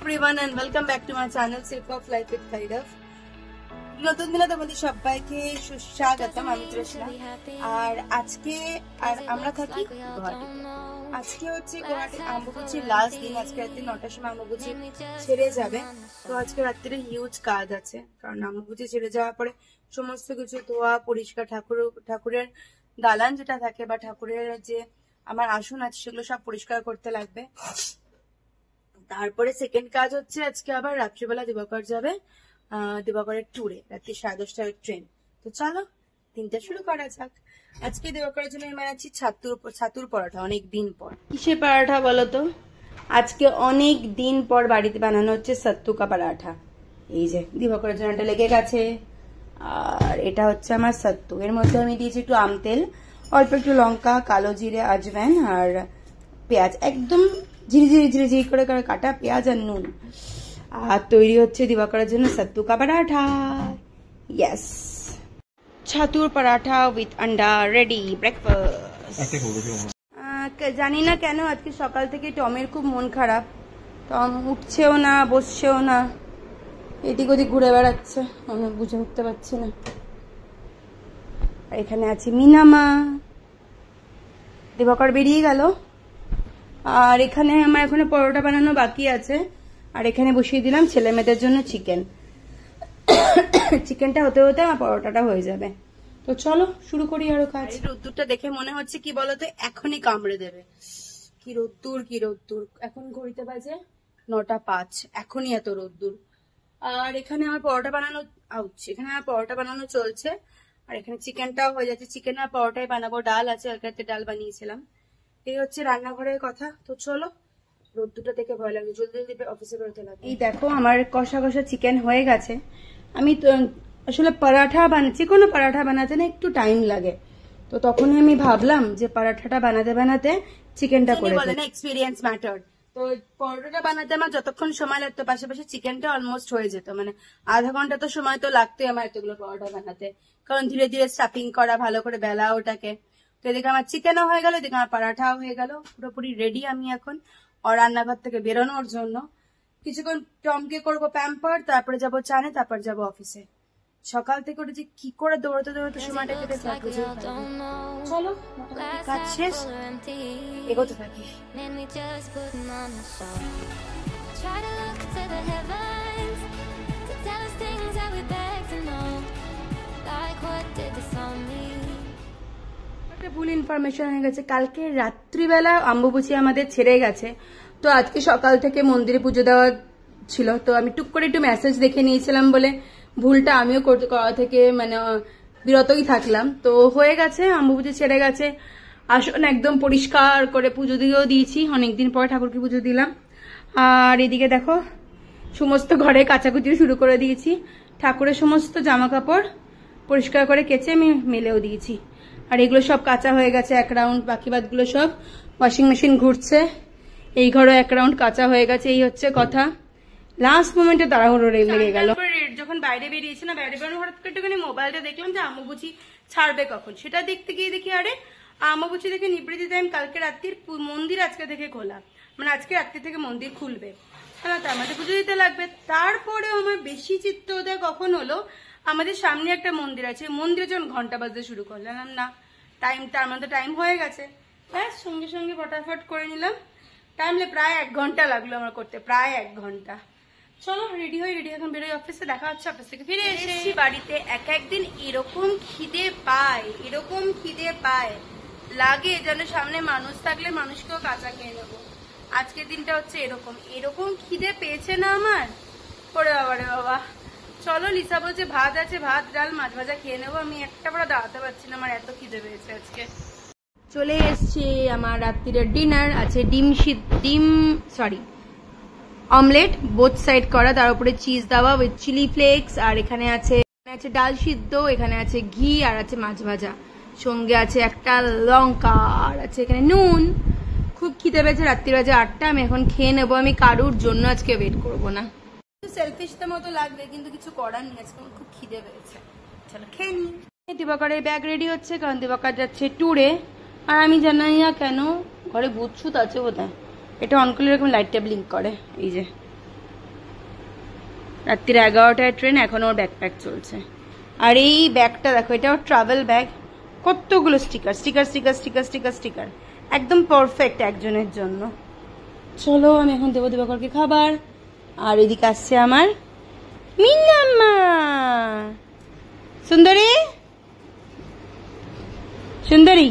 everyone and welcome back to my channel Shape of Life with Khairaf. নতুন দিনে তোমাদের সবাইকে সুস্বাগতম। আমি তৃষ্ণা। আর আজকে আমরা থাকি গুয়াহাটিতে। আজকে হচ্ছে গুয়াহাটির আম্বুবুচির লাস্ট দিন। আজকে রাত্রি 9টার সময় আম্বুবুচি ছেড়ে যাবে। তো আজকে রাত্রে হিউজ কাজ আছে, কারণ আম্বুবুচি ছেড়ে যাওয়ার পরে সমস্ত কিছু ধোয়া পরিষ্কার, ঠাকুরের দালান যেটা থাকে বা ঠাকুরের যে আমার আসন আছে সেগুলো সব পরিষ্কার করতে লাগবে। তারপরে সেকেন্ড কাজ হচ্ছে আজকে আবার রাত্রিবেলা দিবাকর যাবে দিবাকরের ট্যুরে, রাত্রি 10:30টার ট্রেন। তো চলো দিনটা শুরু করা যাক। আজকে দিবাকরের জন্য আমি বানাচ্ছি ছাতুর পরোটা। অনেক দিন পর। কিসের পরোটা বলো তো? আজকে অনেক দিন পর বাড়িতে বানানো হচ্ছে সত্তু কা পরাঠা। এই যে দিবাকরের জন্য এটা লেগে গেছে, আর এটা হচ্ছে আমার সত্তু। এর মধ্যে আমি দিয়েছি একটু আম তেল, অল্প একটু লঙ্কা, কালো জিরে, আজওয়ান আর পেঁয়াজ, একদম ঝিরি করে কাটা পেঁয়াজ আর নুন। আর তৈরি হচ্ছে দিবাকরের জন্য সত্তু কা পরাঠা। ইয়েস, ছাতুর পরাঠা উইথ আন্ডা রেডি ব্রেকফাস্ট। জানি না কেন আজকে সকাল থেকে টমের খুব মন খারাপ। টম উঠছেও না, বসছেও না, এদিক ওদিক ঘুরে বেড়াচ্ছে, আমি বুঝে উঠতে পারছি না। আর এখানে আছে মিনামা। দিবাকর বেরিয়ে গেল। আর এখানে আমার এখনো পরোটা বানানো বাকি আছে। আর এখানে বসিয়ে দিলাম ছেলে মেয়েদের জন্য চিকেন। চিকেনটা হতে হতে আমার পরোটাটা হয়ে যাবে। তো চলো শুরু করি আরো কাজ। রোদ্দুরটা দেখে মনে হচ্ছে কি বলতো, এখনই কামড়ে দেবে। কি রোদ্দুর। এখন ঘড়িতে বাজে 9:05, এখনই এত রোদ্দুর। আর এখানে আমার পরোটা বানানো চলছে। আর এখানে চিকেনটাও হয়ে যাচ্ছে। চিকেন আর পরোটাই বানাবো। ডাল আছে, কালকে ডাল বানিয়েছিলাম। এই হচ্ছে রান্নাঘরের কথা। তো চলো, রোদ্দুরটা দেখে ভয় লাগে, জলদি অফিসে বেরোতে লাগে। এই দেখো আমার কষা চিকেন হয়ে গেছে। আমি তো আসলে পরাঠা বানাচ্ছি, কোনো পরাঠা বানাতে না একটু টাইম লাগে। তো তখনই আমি ভাবলাম যে পরাঠাটা বানাতে চিকেনটা করে বলে না, এক্সপিরিয়েন্স ম্যাটার। তো পরোটাটা বানাতে আমার যতক্ষণ সময় লাগতো, পাশাপাশি চিকেনটা অলমোস্ট হয়ে যেত। মানে আধা ঘন্টা তো সময় তো লাগতোই আমার এতগুলো পরোটা বানাতে, কারণ ধীরে ধীরে স্টাফিং করা, ভালো করে বেলা ওটাকে। তো এদিকে আমার চিকেনও হয়ে গেল, এদিকে আমার পরাঠাও হয়ে গেল। পুরোপুরি রেডি আমি এখন রান্নাঘর থেকে বেরোনোর জন্য। কিছুক্ষণ টমকে করবো প্যাম্পার, তারপরে যাবো চানে, তারপর যাবো অফিসে। সকাল থেকে ওটা যে কি করে দৌড়াতে সময়টা কেটে থাকবে। চলো কাজ শেষ, এগোতে থাকি। ভুল ইনফরমেশন হয়ে গেছে। কালকে রাত্রিবেলা আম্বুবুচি আমাদের ছেড়ে গেছে। তো আজকে সকাল থেকে মন্দিরে পুজো দেওয়া ছিল। তো আমি টুক করে একটু মেসেজ দেখে নিয়েছিলাম বলে ভুলটা আমিও করা থেকে মানে বিরতই থাকলাম। তো হয়ে গেছে, আম্বুবুচি ছেড়ে গেছে। আসন একদম পরিষ্কার করে পুজো দিয়েও দিয়েছি। অনেকদিন পর ঠাকুরকে পুজো দিলাম। আর এদিকে দেখো সমস্ত ঘরে কাচাকুচিও শুরু করে দিয়েছি। ঠাকুরের সমস্ত জামা কাপড় পরিষ্কার করে কেচে আমি মেলেও দিয়েছি। আর এগুলো সব কাঁচা হয়ে গেছে এক রাউন্ড, বাকি বাদগুলো সব ওয়াশিং মেশিন ঘুরছে। এই ঘরও এক রাউন্ড কাঁচা হয়ে গেছে। এই হচ্ছে কথা, লাস্ট মোমেন্টে তাড়াহুড়ো লেগে গেল। যখন বাইরে বেরিয়েছি না, বাইরে বেরোনো হঠাৎ করে একটুখানি মোবাইলটা দেখলাম যে আম্বুবুচি ছাড়বে কখন। সেটা দেখতে গিয়ে দেখি আরে আম্বুবুচি দেখে নিবৃত্তি টাইম কালকে রাত্রির মন্দির আজকে থেকে খোলা, মানে আজকে রাত্রি থেকে মন্দির খুলবে, তার মধ্যে পুজো দিতে লাগবে। তারপরেও আমার বেশি চিত্তোদয় কখন হলো, আমাদের সামনে একটা মন্দির আছে, মন্দিরে যখন ঘন্টা বাজতে শুরু করলাম না তার মধ্যে টাইম হয়ে গেছে। ব্যাস সঙ্গে সঙ্গে ফটাফট করে নিলাম। টাইমলে প্রায় 1 ঘন্টা লাগলো আমার করতে, প্রায় 1 ঘন্টা। চলো রেডি এখন বেরোই অফিসে। দেখা হচ্ছে অফিস থেকে ফিরে এসেছি বাড়িতে। একদিন এরকম খিদে পায় লাগে যেন সামনে মানুষ থাকলে মানুষকেও কাঁচা খেয়ে নেবো। আজকের দিনটা হচ্ছে এরকম খিদে পেয়েছে না আমার। ওরে বাবা রে বাবা। চলো, লিসা বলছে ভাত আছে, ভাত ডাল মাছ ভাজা খেয়ে নেবো। আমি একটা পরে দাঁড়াতে পারছি না, আমার এত খিদে পেয়েছে আজকে। চলে এসছে আমার রাত্রির ডিনার। আছে ডিম অমলেট বোথ সাইড করা, তার উপরে চিজ দেওয়া উইথ চিলি ফ্লেক্স। আর এখানে আছে ডাল সিদ্ধ, এখানে আছে ঘি, আর আছে মাছ ভাজা, সঙ্গে আছে একটা লঙ্কা, আর আছে এখানে নুন। খুব খিদে পেয়েছে, রাত্রি বাজে 8টা। আমি এখন খেয়ে নেবো। আমি কারুর জন্য আজকে ওয়েট করবো না। সেলফিশ মতো লাগবে কিন্তু কিছু করার নেই, আজকে আমার খুব খিদে পেয়েছে। চলো খেয়ে নি। দিবাকরের ব্যাগ রেডি হচ্ছে, কারণ দিবাকর যাচ্ছে ট্যুরে। আর আমি জানি না কেন ঘরে ভূতছুত আছে বোধহয়। এটা অন করলে এরকম লাইটটা ব্লিঙ্ক করে। এই যে রাত্রির 11টায় ট্রেন, এখন ওর ব্যাকপ্যাক চলছে। আর এই ব্যাগটা দেখো, এটা ওর ট্রাভেল ব্যাগ, কতগুলো sticker sticker sticker sticker sticker sticker, একদম পারফেক্ট একজনের জন্য। চলো আমি এখন দেবো দিবাকরকে খাবার। আর এদিকে আসছে আমার মিনাম্মা, সুন্দরী সুন্দরী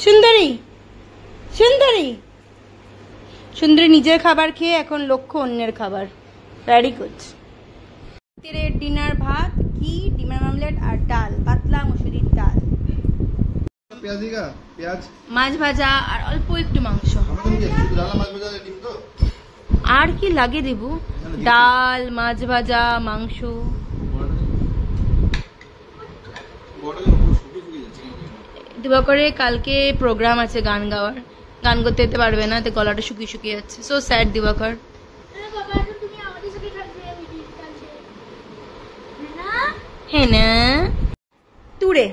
সুন্দরী সুন্দরী সুন্দরী নিজের খাবার খেয়ে এখন লক্ষ্য অন্যের খাবার। Very good. রাতের ডিনার ভাত, কি ডিমের মামলেট আর ডাল, পাতলা মুসুরির ডাল, মাছ ভাজা আর অল্প একটু মাংস। আর কি লাগে দেব? ডাল, মাছ ভাজা, মাংস। দিবাকরে কালকে প্রোগ্রাম আছে গান গাওয়ার, গান করতে যেতে পারবে না, তো গলাটা শুকিয়ে শুকিয়ে যাচ্ছে। সো স্যাড দিবাকর। হ্যাঁ না টুরে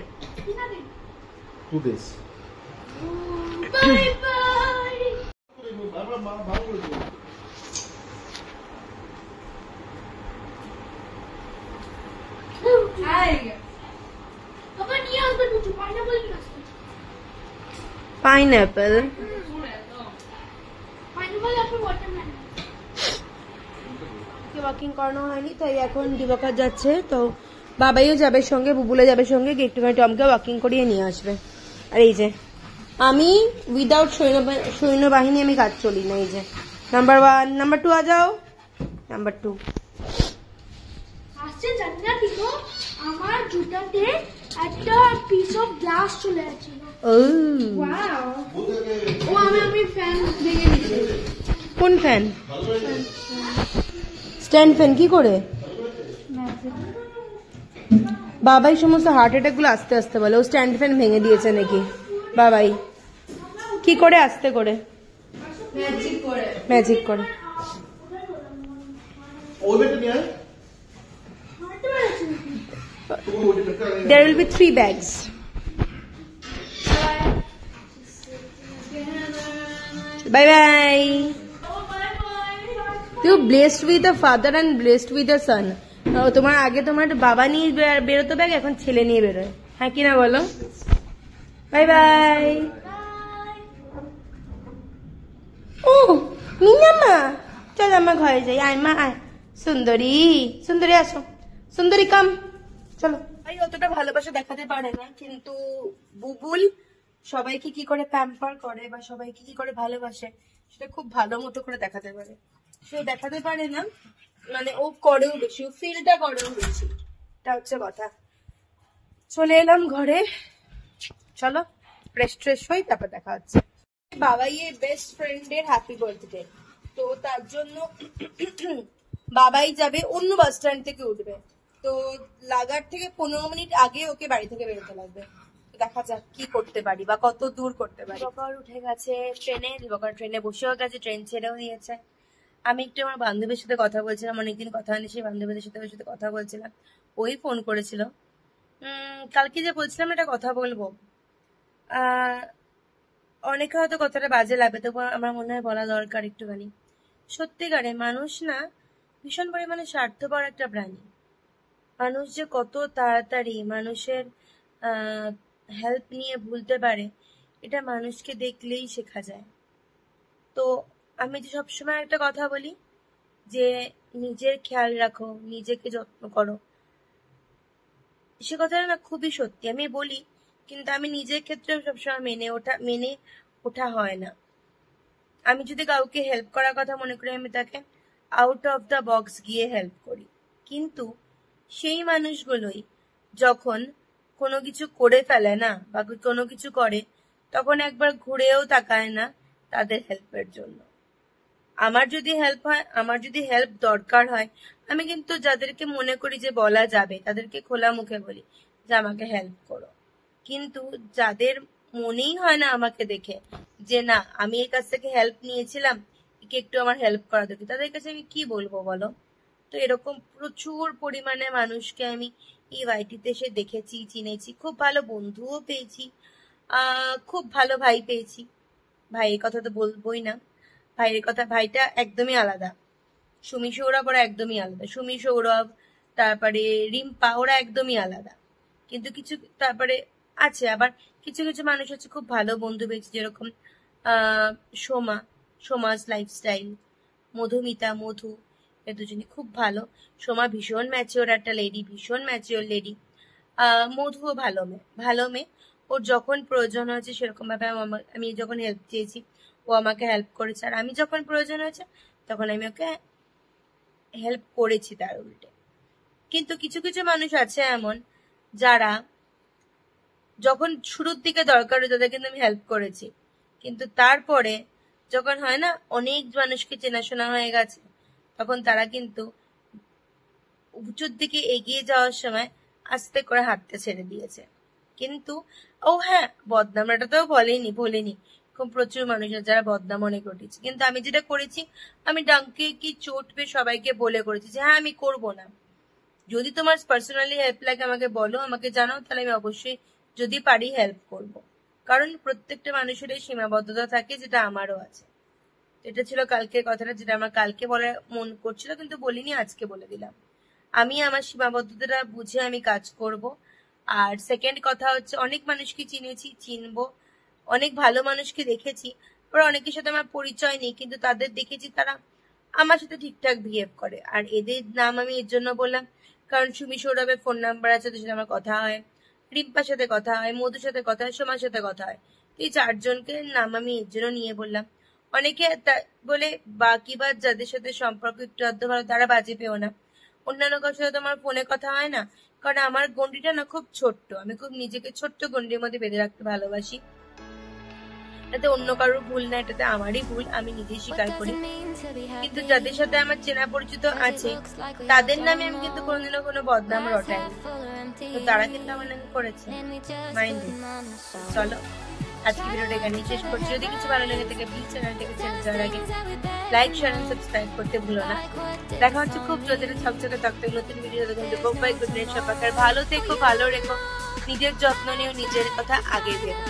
পাইনঅ্যাপল। ওয়াকিং করানো হয়নি, তাই এখন দিবাকর যাচ্ছে, তো বাবাইও যাবে সঙ্গে, বুবুলে যাবে সঙ্গে, একটুখানি টমকে ওয়াকিং করিয়ে নিয়ে আসবে। আর এই যে আমি উইদাউট সৈন্যবাহিনী আমি কাজ চলি না। এই যে নাম্বার 1, নাম্বার 2 আ যাও, নাম্বার 2 আসছে। জানি না ঠিক আমার জুতাতে একটা পিস অফ গ্লাস চলে আসছিল। ও ওয়াও, ও আমি ফ্যান ভেঙে দিয়েছি। কোন ফ্যান? Stand fan. কি করে? বাবাই সমস্ত হার্ট অ্যাটাক গুলো আস্তে আস্তে বলে, ও স্ট্যান্ড ফ্যান ভেঙে দিয়েছে নাকি? বাবাই কি করে? আস্তে করে, ম্যাজিক করে। There will be 3 bags. Bye bye. You blessed with a father and blessed with a son. তোমার আগে তোমার বাবা নিয়ে বেরোতো ব্যাগ, এখন ছেলে নিয়ে বেরোয়। হ্যাঁ কিনা বলো? Bye bye. ও মিনাম্মা, চল আমার ঘরে যাই। আয় মা আয়। সুন্দরী সুন্দরী আসো, সুন্দরী কাম, চলো। ভাই অতটা ভালোবাসা দেখাতে পারে না, কিন্তু বুবুল সবাইকে কি করে প্যাম্পার করে বা সবাইকে কি করে ভালোবাসে সেটা খুব ভালো মতো করে দেখাতে পারে। সে দেখাতে পারে না, মানে ও করেও বেশি, ও ফিলটা করেও বেশি, এটা হচ্ছে কথা। চলে এলাম ঘরে, চলো ফ্রেশ ট্রেশ হই, তারপর দেখা হচ্ছে। বাবাইয়ের বেস্ট ফ্রেন্ডের হ্যাপি বার্থডে, তো তার জন্য বাবাই যাবে অন্য বাস স্ট্যান্ড থেকে উঠবে, তো লাগার থেকে 15 মিনিট আগে ওকে বাড়ি থেকে বেরোতে লাগবে। দেখা যাক কি করতে পারি বা কত দূর করতে পারি। দিবাকর উঠে গেছে ট্রেনে, দিবাকর ট্রেনে বসেও গেছে, ট্রেন ছেড়েও দিয়েছে। আমি একটু আমার বান্ধবীর সাথে কথা বলছিলাম, অনেকদিন কথা হয়নি, সেই বান্ধবীদের সাথে ওর সাথে কথা বলছিলাম। ওই ফোন করেছিল, কালকে যে বলছিলাম একটা কথা বলবো, অনেকে হয়তো কথাটা বাজে লাগবে, তবু আমার মনে হয় বলা দরকার একটুখানি। সত্যিকারে মানুষ না ভীষণ পরিমাণে স্বার্থপর একটা প্রাণী। মানুষ যে কত তাড়াতাড়ি মানুষের হেল্প নিয়ে ভুলতে পারে, এটা মানুষকে দেখলেই শেখা যায়। তো আমি যে সবসময় একটা কথা বলি যে নিজের খেয়াল রাখো, নিজেকে যত্ন করো, সে কথাটা না খুবই সত্যি। আমি বলি, কিন্তু আমি নিজের ক্ষেত্রে সবসময় মেনে ওঠা হয় না। আমি যদি কাউকে হেল্প করার কথা মনে করি, আমি তাকে আউট অফ দ্য বক্স গিয়ে হেল্প করি, কিন্তু সেই মানুষগুলোই যখন কোনো কিছু করে ফেলে না বা কোনো কিছু করে, তখন একবার ঘুরেও তাকায় না তাদের হেল্পের জন্য। আমার যদি হেল্প হয়, আমার যদি হেল্প দরকার হয়, আমি কিন্তু যাদেরকে মনে করি যে বলা যাবে তাদেরকে খোলা মুখে বলি যে আমাকে হেল্প করো। কিন্তু যাদের মনেই হয় না আমাকে দেখে যে না আমি এর কাছ থেকে হেল্প নিয়েছিলাম, একে একটু আমার হেল্প করা দরকার, তাদের কাছে আমি কি বলবো বলো? তো এরকম প্রচুর পরিমাণে মানুষকে আমি এই ওয়াইটিতে এসে দেখেছি, চিনেছি, খুব ভালো বন্ধুও পেয়েছি, খুব ভালো ভাই পেয়েছি। ভাইয়ের কথা তো বলবোই না, ভাইয়ের কথা, ভাইটা একদমই আলাদা, সুমি সৌরভ ওরা একদমই আলাদা, সুমি সৌরভ তারপরে রিম্পা ওরা একদমই আলাদা। কিন্তু কিছু তারপরে আছে আবার কিছু কিছু মানুষ আছে খুব ভালো বন্ধু পেয়েছে, যেরকম সোমাস লাইফস্টাইল, মধুমিতা, মধু, এ দুজনই খুব ভালো। সোমা ভীষণ ম্যাচিওর একটা লেডি, ভীষণ ম্যাচিওর লেডি। মধুও ভালো মেয়ে। ওর যখন প্রয়োজন হয়েছে সেরকম ভাবে আমি যখন হেল্প চেয়েছি ও আমাকে হেল্প করেছে, আর আমি যখন প্রয়োজন হয়েছে তখন আমি ওকে হেল্প করেছি তার উল্টে। কিন্তু কিছু কিছু মানুষ আছে এমন যারা যখন শুরুর দিকে দরকার হয় তাদের কিন্তু আমি হেল্প করেছি, কিন্তু তারপরে যখন হয় না অনেক মানুষকে চেনাশোনা হয়ে গেছে তখন তারা কিন্তু উঁচুর দিকে এগিয়ে যাওয়ার সময় আস্তে করে হাতটা ছেড়ে দিয়েছে। কিন্তু হ্যাঁ, বদনামটা তো বলিনি, খুব প্রচুর মানুষ আছে যারা বদনাম অনেক ঘটেছে, কিন্তু আমি যেটা করেছি আমি ডাঙ্কে কি চোটবে সবাইকে বলে করেছি যে হ্যাঁ আমি করব না। যদি তোমার পার্সোনালি হেল্প লাগে আমাকে বলো, আমাকে জানাও, তাহলে আমি অবশ্যই যদি পারি হেল্প করব। কারণ প্রত্যেকটা মানুষের সীমাবদ্ধতা থাকে, যেটা আমারও আছে। এটা ছিল কালকের কথাটা, যেটা আমার কালকে বলার মন করছিল কিন্তু বলিনি, আজকে বলে দিলাম। আমি আমার সীমাবদ্ধতাটা বুঝে আমি কাজ করব। আর সেকেন্ড কথা হচ্ছে, অনেক মানুষকে চিনবো, অনেক ভালো মানুষকে দেখেছি, আবার অনেকের সাথে আমার পরিচয় নেই, কিন্তু তাদের দেখেছি তারা আমার সাথে ঠিকঠাক বিহেভ করে। আর এদের নাম আমি এর জন্য বললাম কারণ সুমি সৌরভের ফোন নাম্বার আছে, ওদের সাথে আমার কথা হয়, রিম্পার সাথে কথা হয়, মধুর সাথে কথা হয়, সোমার সাথে কথা হয়। এই 4 জনকে নাম আমি এর জন্য নিয়ে বললাম। অনেকে বলে বাকি বা যাদের সাথে সম্পর্ক একটু আধটু ভালো তারা বাজে পেও না, অন্যান্য কারোর সাথে তোমার ফোনে কথা হয় না, কারণ আমার গন্ডিটা না খুব ছোট্ট, আমি খুব নিজেকে ছোট্ট গন্ডির মধ্যে বেঁধে রাখতে ভালোবাসি। এটাতে অন্য কারোর ভুল না, এটাতে আমারই ভুল, আমি নিজেই স্বীকার করি। কিন্তু যাদের সাথে আমার চেনা পরিচিত আছে তাদের নামে আমি কিন্তু কোনোদিনও কোনো বদনাম রটাইনি, তো তারা কিন্তু আমার নামে করেছে। মাইন্ড। চলো আজকে ভিডিওটা এখানেই শেষ করছি। যদি কিছু ভালো লেগে থাকে প্লিজ চ্যানেলটাকে ছেড়ে যাওয়ার আগে লাইক, শেয়ার এন্ড সাবস্ক্রাইব করতে ভুলো না। দেখা হচ্ছে খুব জলদি ছকছকে তকতকে নতুন ভিডিও দেখতে। বাই, গুড নাইট সবাইকার, ভালো থেকো, ভালো রেখো, নিজের যত্ন নিও, নিজের কথা আগে ভেবো।